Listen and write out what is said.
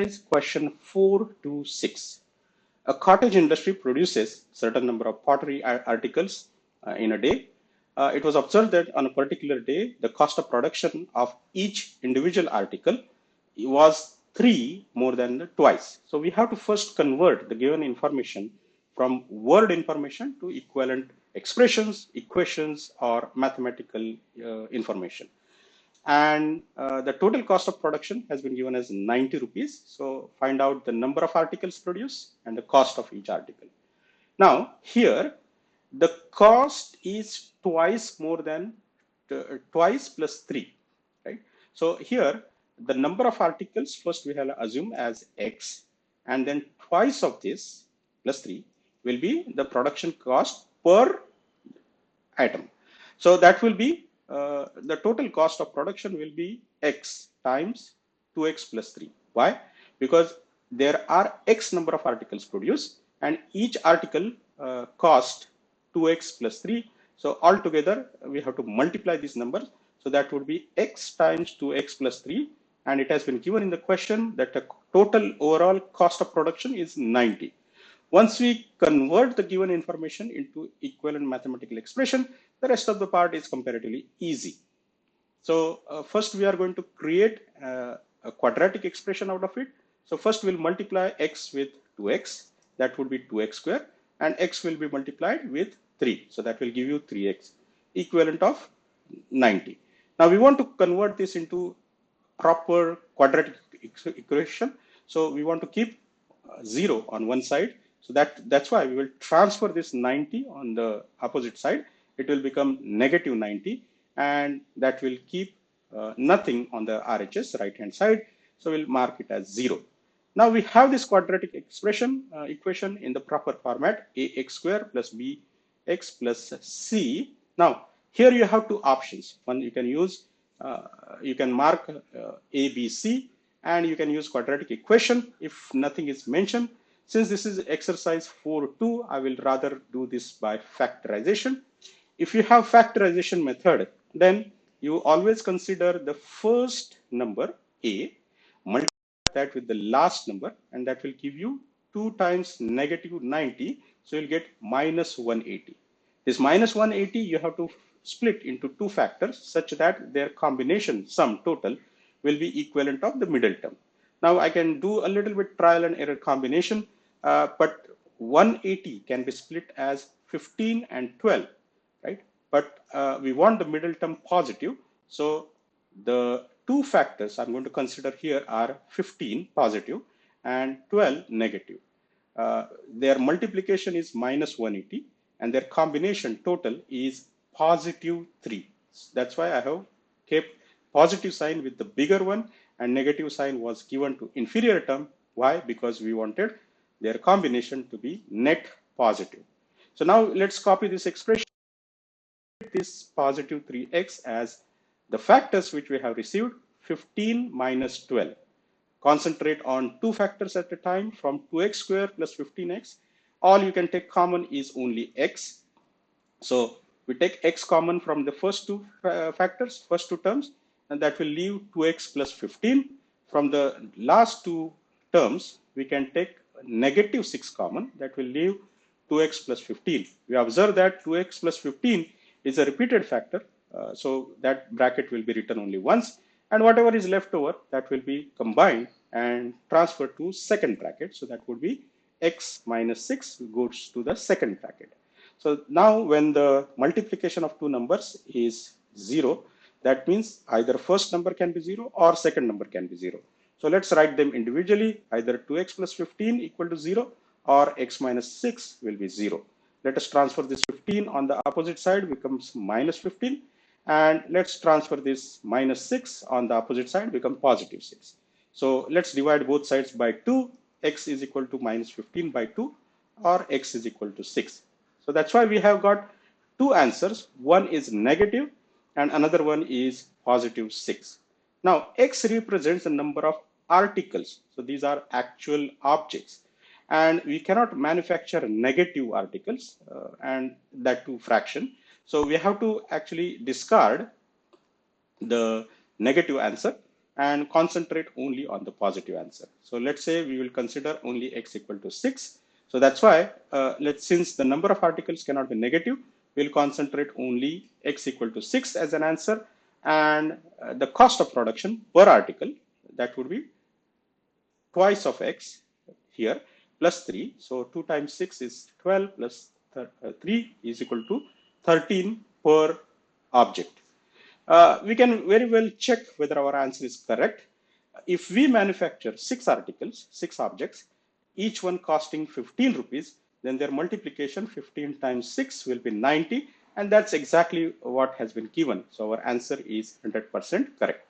Question 4 to 6. A cottage industry produces certain number of pottery articles in a day. It was observed that on a particular day, the cost of production of each individual article was 3 more than twice. So we have to first convert the given information from word information to equivalent expressions, equations, or mathematical information. And the total cost of production has been given as 90 rupees. So find out the number of articles produced and the cost of each article. Now here the cost is twice more than twice plus 3, right? So here the number of articles first we have assumed as x, and then twice of this plus 3 will be the production cost per item. So that will be the total cost of production will be x times 2x plus 3. Why? Because there are x number of articles produced and each article cost 2x plus 3. So altogether we have to multiply these numbers. So that would be x times 2x plus 3, and it has been given in the question that the total overall cost of production is 90. Once we convert the given information into equivalent mathematical expression, the rest of the part is comparatively easy. So first we are going to create a quadratic expression out of it. So first we'll multiply x with 2x, that would be 2x square, and x will be multiplied with 3. So that will give you 3x, equivalent of 90. Now we want to convert this into proper quadratic equation. So we want to keep 0 on one side. So that's why we will transfer this 90 on the opposite side. It will become negative 90, and that will keep nothing on the RHS right hand side. So we'll mark it as 0. Now we have this quadratic equation in the proper format: ax square plus bx plus c. Now here you have two options. One, you can use you can mark a, b, c, and you can use quadratic equation if nothing is mentioned. Since this is exercise 4.2, I will rather do this by factorization. If you have factorization method, then you always consider the first number a, multiply that with the last number, and that will give you 2 times negative 90. So you'll get minus 180. This minus 180 you have to split into two factors such that their combination sum total will be equivalent of the middle term. Now I can do a little bit trial and error combination, but 180 can be split as 15 and 12, right? But we want the middle term positive. So the two factors I'm going to consider here are 15 positive and 12 negative. Their multiplication is minus 180 and their combination total is positive 3. That's why I have kept positive sign with the bigger one and negative sign was given to inferior term. Why? Because we wanted their combination to be net positive. So now let's copy this expression, this positive 3x as the factors which we have received, 15 minus 12. Concentrate on two factors at a time from 2x square plus 15x. All you can take common is only x. So we take x common from the first two factors, first two terms, and that will leave 2x plus 15. From the last two terms, we can take negative 6 common, that will leave 2x plus 15. We observe that 2x plus 15 is a repeated factor, so that bracket will be written only once, and whatever is left over, that will be combined and transferred to second bracket. So that would be x minus 6 goes to the second bracket. So now when the multiplication of two numbers is 0, that means either first number can be 0 or second number can be 0. So let's write them individually. Either 2x plus 15 equal to 0 or x minus 6 will be 0. Let us transfer this 15 on the opposite side, becomes minus 15. And let's transfer this minus 6 on the opposite side, become positive 6. So let's divide both sides by 2. X is equal to minus 15 by 2, or x is equal to 6. So that's why we have got two answers. One is negative and another one is positive 6. Now x represents the number of articles. So these are actual objects, and we cannot manufacture negative articles and that too fraction. So we have to actually discard the negative answer and concentrate only on the positive answer. So let's say we will consider only x equal to 6. So that's why, since the number of articles cannot be negative, we'll concentrate only x equal to 6 as an answer, and the cost of production per article, that would be twice of x here plus 3. So 2 times 6 is 12 plus 3 is equal to 13 per object. We can very well check whether our answer is correct. If we manufacture 6 articles, 6 objects, each one costing 15 rupees, then their multiplication 15 times 6 will be 90, and that's exactly what has been given. So our answer is 100% correct.